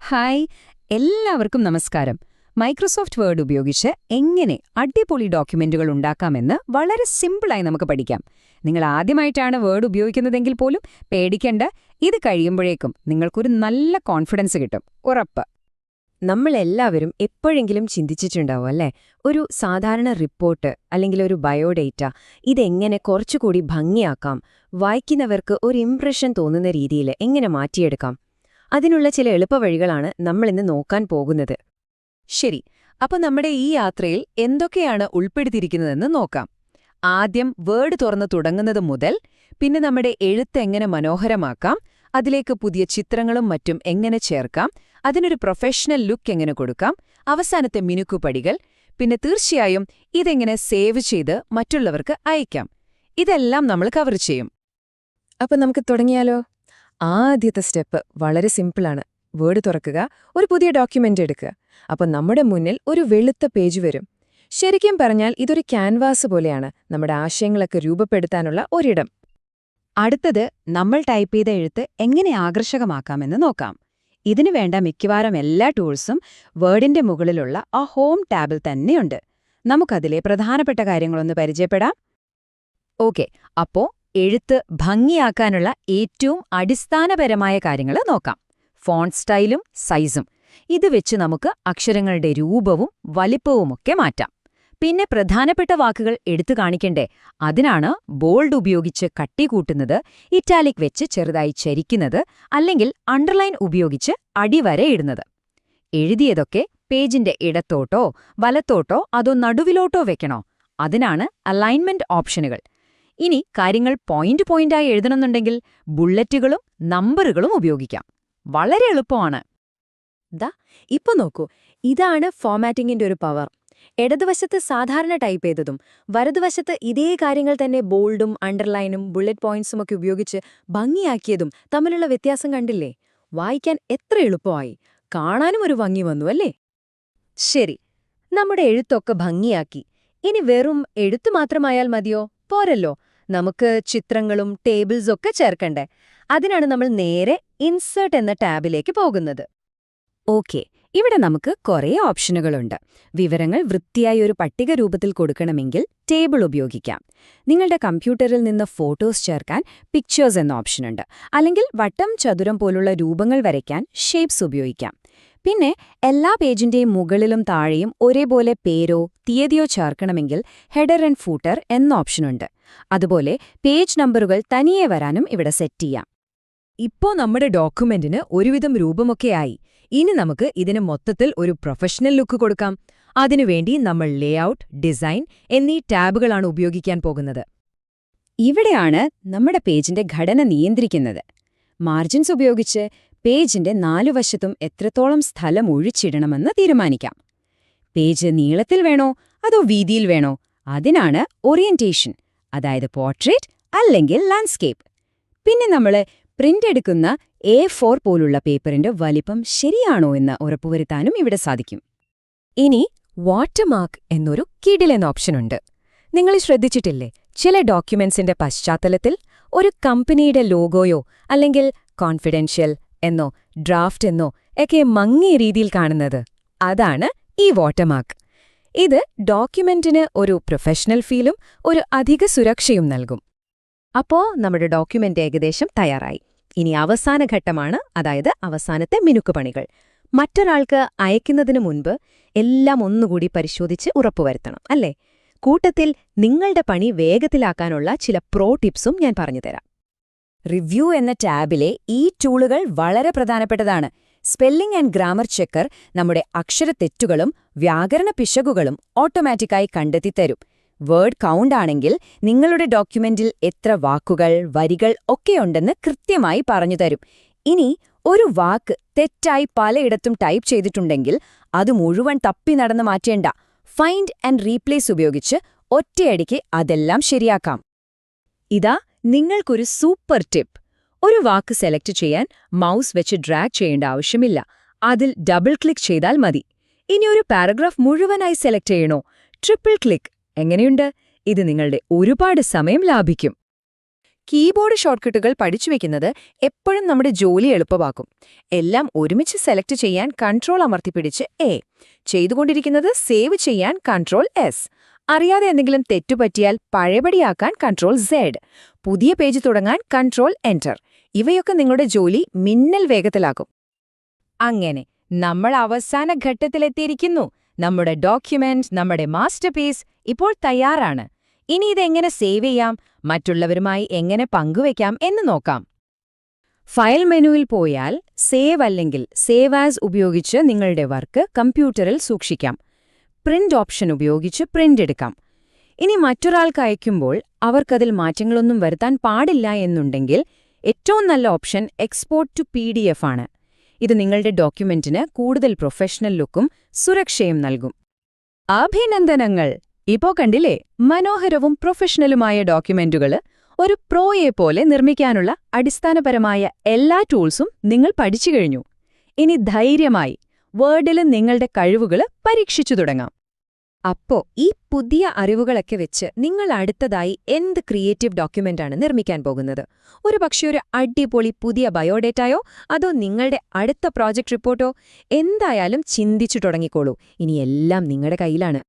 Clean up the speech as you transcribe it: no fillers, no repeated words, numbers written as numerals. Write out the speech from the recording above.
Hi, എല്ലാവർക്കും നമസ്കാരം. Microsoft word ഉപയോഗിച്ച് എങ്ങനെ അടിപൊളി ഡോക്യുമെന്റുകൾ ഉണ്ടാക്കാമെന്ന് വളരെ സിമ്പിളായി നമുക്ക് പഠിക്കാം. നിങ്ങൾ ആദ്യമായിട്ടാണ് വേർഡ് ഉപയോഗിക്കുന്നതെങ്കിൽ പോലും പേടിക്കേണ്ട, ഇത് കഴിയുമ്പോഴേക്കും നിങ്ങൾക്കൊരു നല്ല കോൺഫിഡൻസ് കിട്ടും, ഉറപ്പ്. നമ്മളെല്ലാവരും എപ്പോഴെങ്കിലും ചിന്തിച്ചിട്ടുണ്ടാവും അല്ലേ, ഒരു സാധാരണ റിപ്പോർട്ട് അല്ലെങ്കിൽ ഒരു ബയോഡേറ്റ ഇതെങ്ങനെ കുറച്ചുകൂടി ഭംഗിയാക്കാം, വായിക്കുന്നവർക്ക് ഒരു ഇംപ്രഷൻ തോന്നുന്ന രീതിയിൽ എങ്ങനെ മാറ്റിയെടുക്കാം. അതിനുള്ള ചില എളുപ്പവഴികളാണ് നമ്മളിന്ന് നോക്കാൻ പോകുന്നത്. ശരി, അപ്പൊ നമ്മുടെ ഈ യാത്രയിൽ എന്തൊക്കെയാണ് ഉൾപ്പെടുത്തിയിരിക്കുന്നതെന്ന് നോക്കാം. ആദ്യം വേർഡ് തുറന്ന് തുടങ്ങുന്നത് മുതൽ, പിന്നെ നമ്മുടെ എഴുത്ത് എങ്ങനെ മനോഹരമാക്കാം, അതിലേക്ക് പുതിയ ചിത്രങ്ങളും മറ്റും എങ്ങനെ ചേർക്കാം, അതിനൊരു പ്രൊഫഷണൽ ലുക്ക് എങ്ങനെ കൊടുക്കാം, അവസാനത്തെ മിനുക്കുപടികൾ, പിന്നെ തീർച്ചയായും ഇതെങ്ങനെ സേവ് ചെയ്ത് മറ്റുള്ളവർക്ക് അയക്കാം. ഇതെല്ലാം നമ്മൾ കവർ ചെയ്യും. അപ്പൊ നമുക്ക് തുടങ്ങിയാലോ? ആദ്യത്തെ സ്റ്റെപ്പ് വളരെ സിമ്പിളാണ്. വേർഡ് തുറക്കുക, ഒരു പുതിയ ഡോക്യുമെന്റ് എടുക്കുക. അപ്പൊ നമ്മുടെ മുന്നിൽ ഒരു വെളുത്ത പേജ് വരും. ശരിക്കും പറഞ്ഞാൽ ഇതൊരു ക്യാൻവാസ് പോലെയാണ്, നമ്മുടെ ആശയങ്ങളൊക്കെ രൂപപ്പെടുത്താനുള്ള ഒരിടം. അടുത്തത് നമ്മൾ ടൈപ്പ് ചെയ്ത എഴുത്ത് എങ്ങനെ ആകർഷകമാക്കാമെന്ന് നോക്കാം. ഇതിനു വേണ്ട മിക്കവാറും എല്ലാ ടൂൾസും വേർഡിന്റെ മുകളിലുള്ള ആ ഹോം ടാബിൽ തന്നെയുണ്ട്. നമുക്കതിലെ പ്രധാനപ്പെട്ട കാര്യങ്ങളൊന്ന് പരിചയപ്പെടാം. ഓക്കെ, അപ്പോ എഴുത്ത് ഭംഗിയാക്കാനുള്ള ഏറ്റവും അടിസ്ഥാനപരമായ കാര്യങ്ങൾ നോക്കാം. ഫോണ്ട് സ്റ്റൈലും സൈസും. ഇത് വെച്ച് നമുക്ക് അക്ഷരങ്ങളുടെ രൂപവും വലിപ്പവുമൊക്കെ മാറ്റാം. പിന്നെ പ്രധാനപ്പെട്ട വാക്കുകൾ എടുത്തു കാണിക്കണ്ടേ, അതിനാണ് ബോൾഡ് ഉപയോഗിച്ച് കട്ടി കൂട്ടുന്നത്, ഇറ്റാലിക് വെച്ച് ചെറുതായി ചരിക്കുന്നത്, അല്ലെങ്കിൽ അണ്ടർലൈൻ ഉപയോഗിച്ച് അടിവരയിടുന്നത്. എഴുതിയതൊക്കെ പേജിന്റെ ഇടത്തോട്ടോ വലത്തോട്ടോ അതോ നടുവിലോട്ടോ വെക്കണോ, അതിനാണ് അലൈൻമെന്റ് ഓപ്ഷനുകൾ. ഇനി കാര്യങ്ങൾ പോയിന്റായി എഴുതണമെന്നുണ്ടെങ്കിൽ ബുള്ളറ്റുകളും നമ്പറുകളും ഉപയോഗിക്കാം. വളരെ എളുപ്പമാണ്. ഇപ്പൊ നോക്കൂ, ഇതാണ് ഫോമാറ്റിംഗിന്റെ ഒരു പവർ. ഇടതുവശത്ത് സാധാരണ ടൈപ്പ് ചെയ്തതും വലതുവശത്ത് ഇതേ കാര്യങ്ങൾ തന്നെ ബോൾഡും അണ്ടർലൈനും ബുള്ളറ്റ് പോയിന്റ്സും ഒക്കെ ഉപയോഗിച്ച് ഭംഗിയാക്കിയതും തമ്മിലുള്ള വ്യത്യാസം കണ്ടില്ലേ? വായിക്കാൻ എത്ര എളുപ്പമായി, കാണാനും ഒരു ഭംഗി വന്നു അല്ലേ? ശരി, നമ്മുടെ എഴുത്തൊക്കെ ഭംഗിയാക്കി. ഇനി വെറും എഴുത്തു മാത്രമായാൽ മതിയോ? പോരല്ലോ, നമുക്ക് ചിത്രങ്ങളും ടേബിൾസൊക്കെ ചേർക്കണ്ടേ. അതിനാണ് നമ്മൾ നേരെ ഇൻസേർട്ട് എന്ന ടാബിലേക്ക് പോകുന്നത്. ഓക്കെ, ഇവിടെ നമുക്ക് കുറേ ഓപ്ഷനുകളുണ്ട്. വിവരങ്ങൾ വൃത്തിയായി ഒരു പട്ടിക രൂപത്തിൽ കൊടുക്കണമെങ്കിൽ ടേബിൾ ഉപയോഗിക്കാം. നിങ്ങളുടെ കമ്പ്യൂട്ടറിൽ നിന്ന് ഫോട്ടോസ് ചേർക്കാൻ പിക്ചേഴ്സ് എന്ന ഓപ്ഷനുണ്ട്. അല്ലെങ്കിൽ വട്ടം, ചതുരം പോലുള്ള രൂപങ്ങൾ വരയ്ക്കാൻ ഷേപ്സ് ഉപയോഗിക്കാം. പിന്നെ എല്ലാ പേജിന്റെയും മുകളിലും താഴെയും ഒരേപോലെ പേരോ തീയതിയോ ചേർക്കണമെങ്കിൽ ഹെഡർ ആൻഡ് ഫൂട്ടർ എന്ന ഓപ്ഷനുണ്ട്. അതുപോലെ പേജ് നമ്പറുകൾ തനിയെ വരാനും ഇവിടെ സെറ്റ് ചെയ്യാം. ഇപ്പോ നമ്മുടെ ഡോക്യുമെന്റിന് ഒരുവിധം രൂപമൊക്കെയായി. ഇനി നമുക്ക് ഇതിന് മൊത്തത്തിൽ ഒരു പ്രൊഫഷണൽ ലുക്ക് കൊടുക്കാം. അതിനുവേണ്ടി നമ്മൾ ലേഔട്ട്, ഡിസൈൻ എന്നീ ടാബുകളാണ് ഉപയോഗിക്കാൻ പോകുന്നത്. ഇവിടെയാണ് നമ്മുടെ പേജിന്റെ ഘടന നിയന്ത്രിക്കുന്നത്. മാർജിൻസ് ഉപയോഗിച്ച് പേജിന്റെ നാലുവശത്തും എത്രത്തോളം സ്ഥലം ഒഴിച്ചിടണമെന്ന് തീരുമാനിക്കാം. പേജ് നീളത്തിൽ വേണോ അതോ വീതിയിൽ വേണോ, അതിനാണ് ഓറിയന്റേഷൻ, അതായത് പോർട്രേറ്റ് അല്ലെങ്കിൽ ലാൻഡ്സ്കേപ്പ്. പിന്നെ നമ്മൾ പ്രിന്റ് എടുക്കുന്ന A4 പോലുള്ള പേപ്പറിന്റെ വലിപ്പം ശരിയാണോ എന്ന് ഉറപ്പുവരുത്താനും ഇവിടെ സാധിക്കും. ഇനി വാട്ടർമാർക്ക് എന്നൊരു കിടിലൻ ഓപ്ഷനുണ്ട്. നിങ്ങൾ ശ്രദ്ധിച്ചിട്ടില്ലേ, ചില ഡോക്യുമെന്റ്സിന്റെ പശ്ചാത്തലത്തിൽ ഒരു കമ്പനിയുടെ ലോഗോയോ അല്ലെങ്കിൽ കോൺഫിഡൻഷ്യൽ എന്നോ ഡ്രാഫ്റ്റ് എന്നോ ഒക്കെ മങ്ങിയ രീതിയിൽ കാണുന്നത്? അതാണ് ഈ വാട്ടർമാർക്ക്. ഇത് ഡോക്യുമെന്റിന് ഒരു പ്രൊഫഷണൽ ഫീലും ഒരു അധിക സുരക്ഷയും നൽകും. അപ്പോ നമ്മുടെ ഡോക്യുമെന്റ് ഏകദേശം തയ്യാറായി. ഇനി അവസാന ഘട്ടമാണ്, അതായത് അവസാനത്തെ മിനുക്കുപണികൾ. മറ്റൊരാൾക്ക് അയക്കുന്നതിനു മുൻപ് എല്ലാം ഒന്നുകൂടി പരിശോധിച്ച് ഉറപ്പുവരുത്തണം അല്ലേ? കൂട്ടത്തിൽ നിങ്ങളുടെ പണി വേഗത്തിലാക്കാനുള്ള ചില പ്രോ ടിപ്സും ഞാൻ പറഞ്ഞുതരാം. റിവ്യൂ എന്ന ടാബിലെ ഈ ടൂളുകൾ വളരെ പ്രധാനപ്പെട്ടതാണ്. സ്പെല്ലിംഗ് ആൻഡ് ഗ്രാമർ ചെക്കർ നമ്മുടെ അക്ഷരത്തെറ്റുകളും വ്യാകരണ പിശകുകളും ഓട്ടോമാറ്റിക്കായി കണ്ടെത്തിത്തരും. വേർഡ് കൗണ്ട് ആണെങ്കിൽ നിങ്ങളുടെ ഡോക്യുമെന്റിൽ എത്ര വാക്കുകൾ, വരികൾ ഒക്കെയുണ്ടെന്ന് കൃത്യമായി പറഞ്ഞുതരും. ഇനി ഒരു വാക്ക് തെറ്റായി പലയിടത്തും ടൈപ്പ് ചെയ്തിട്ടുണ്ടെങ്കിൽ അത് മുഴുവൻ തപ്പി നടന്ന് മാറ്റേണ്ട. ഫൈൻഡ് ആൻഡ് റീപ്ലേസ് ഉപയോഗിച്ച് ഒറ്റയടിക്ക് അതെല്ലാം ശരിയാക്കാം. ഇതാ നിങ്ങൾക്കൊരു സൂപ്പർ ടിപ്പ്. ഒരു വാക്ക് സെലക്ട് ചെയ്യാൻ മൗസ് വെച്ച് ഡ്രാഗ് ചെയ്യേണ്ട ആവശ്യമില്ല. അതിൽ ഡബിൾ ക്ലിക്ക് ചെയ്താൽ മതി. ഇനി ഒരു പാരഗ്രാഫ് മുഴുവനായി സെലക്ട് ചെയ്യണോ? Triple click. എങ്ങനെയുണ്ട്? ഇത് നിങ്ങളുടെ ഒരുപാട് സമയം ലാഭിക്കും. കീബോർഡ് ഷോർട്ട്കട്ടുകൾ പഠിച്ചുവെക്കുന്നത് എപ്പോഴും നമ്മുടെ ജോലി എളുപ്പമാക്കും. എല്ലാം ഒരുമിച്ച് സെലക്ട് ചെയ്യാൻ കൺട്രോൾ അമർത്തിപ്പിടിച്ച് എ, ചെയ്തുകൊണ്ടിരിക്കുന്നത് സേവ് ചെയ്യാൻ കൺട്രോൾ എസ്, അറിയാതെ എന്തെങ്കിലും തെറ്റുപറ്റിയാൽ പഴയപടിയാക്കാൻ കൺട്രോൾ സെഡ്, പുതിയ പേജ് തുടങ്ങാൻ കൺട്രോൾ എന്റർ. ഇവയൊക്കെ നിങ്ങളുടെ ജോലി മിന്നൽ വേഗത്തിലാക്കും. അങ്ങനെ നമ്മൾ അവസാന ഘട്ടത്തിലെത്തിയിരിക്കുന്നു. നമ്മുടെ ഡോക്യുമെന്റ്, നമ്മുടെ മാസ്റ്റർപീസ് ഇപ്പോൾ തയ്യാറാണ്. ഇനി ഇതെങ്ങനെ സേവ് ചെയ്യാം, മറ്റുള്ളവരുമായി എങ്ങനെ പങ്കുവയ്ക്കാം എന്ന് നോക്കാം. ഫയൽ മെനുവിൽ പോയാൽ സേവ് അല്ലെങ്കിൽ സേവ് ആസ് ഉപയോഗിച്ച് നിങ്ങളുടെ വർക്ക് കമ്പ്യൂട്ടറിൽ സൂക്ഷിക്കാം. പ്രിന്റ് ഓപ്ഷൻ ഉപയോഗിച്ച് പ്രിന്റ് എടുക്കാം. ഇനി മറ്റൊരാൾക്ക് അയക്കുമ്പോൾ അവർക്കതിൽ മാറ്റങ്ങളൊന്നും വരുത്താൻ പാടില്ല എന്നുണ്ടെങ്കിൽ ഏറ്റവും നല്ല ഓപ്ഷൻ എക്സ്പോർട്ട് ടു PDF ആണ്. ഇത് നിങ്ങളുടെ ഡോക്യുമെന്റിന് കൂടുതൽ പ്രൊഫഷണൽ ലുക്കും സുരക്ഷയും നൽകും. അഭിനന്ദനങ്ങൾ! ഇപ്പോ കണ്ടില്ലേ, മനോഹരവും പ്രൊഫഷണലുമായ ഡോക്യുമെന്റുകൾ ഒരു പ്രോയെ പോലെ നിർമ്മിക്കാനുള്ള അടിസ്ഥാനപരമായ എല്ലാ ടൂൾസും നിങ്ങൾ പഠിച്ചു കഴിഞ്ഞു. ഇനി ധൈര്യമായി വേർഡിൽ നിങ്ങളുടെ കഴിവുകൾ പരീക്ഷിച്ചു തുടങ്ങാം. അപ്പോ ഈ പുതിയ അറിവുകളൊക്കെ വെച്ച് നിങ്ങൾ അടുത്തതായി എന്ത് ക്രിയേറ്റീവ് ഡോക്യുമെന്റാണ് നിർമ്മിക്കാൻ പോകുന്നത്? ഒരുപക്ഷെ ഒരു അടിപൊളി പുതിയ ബയോഡേറ്റയോ അതോ നിങ്ങളുടെ അടുത്ത പ്രോജക്റ്റ് റിപ്പോർട്ടോ? എന്തായാലും ചിന്തിച്ചു തുടങ്ങിക്കോളൂ. ഇനി എല്ലാം നിങ്ങളുടെ കയ്യിലാണ്.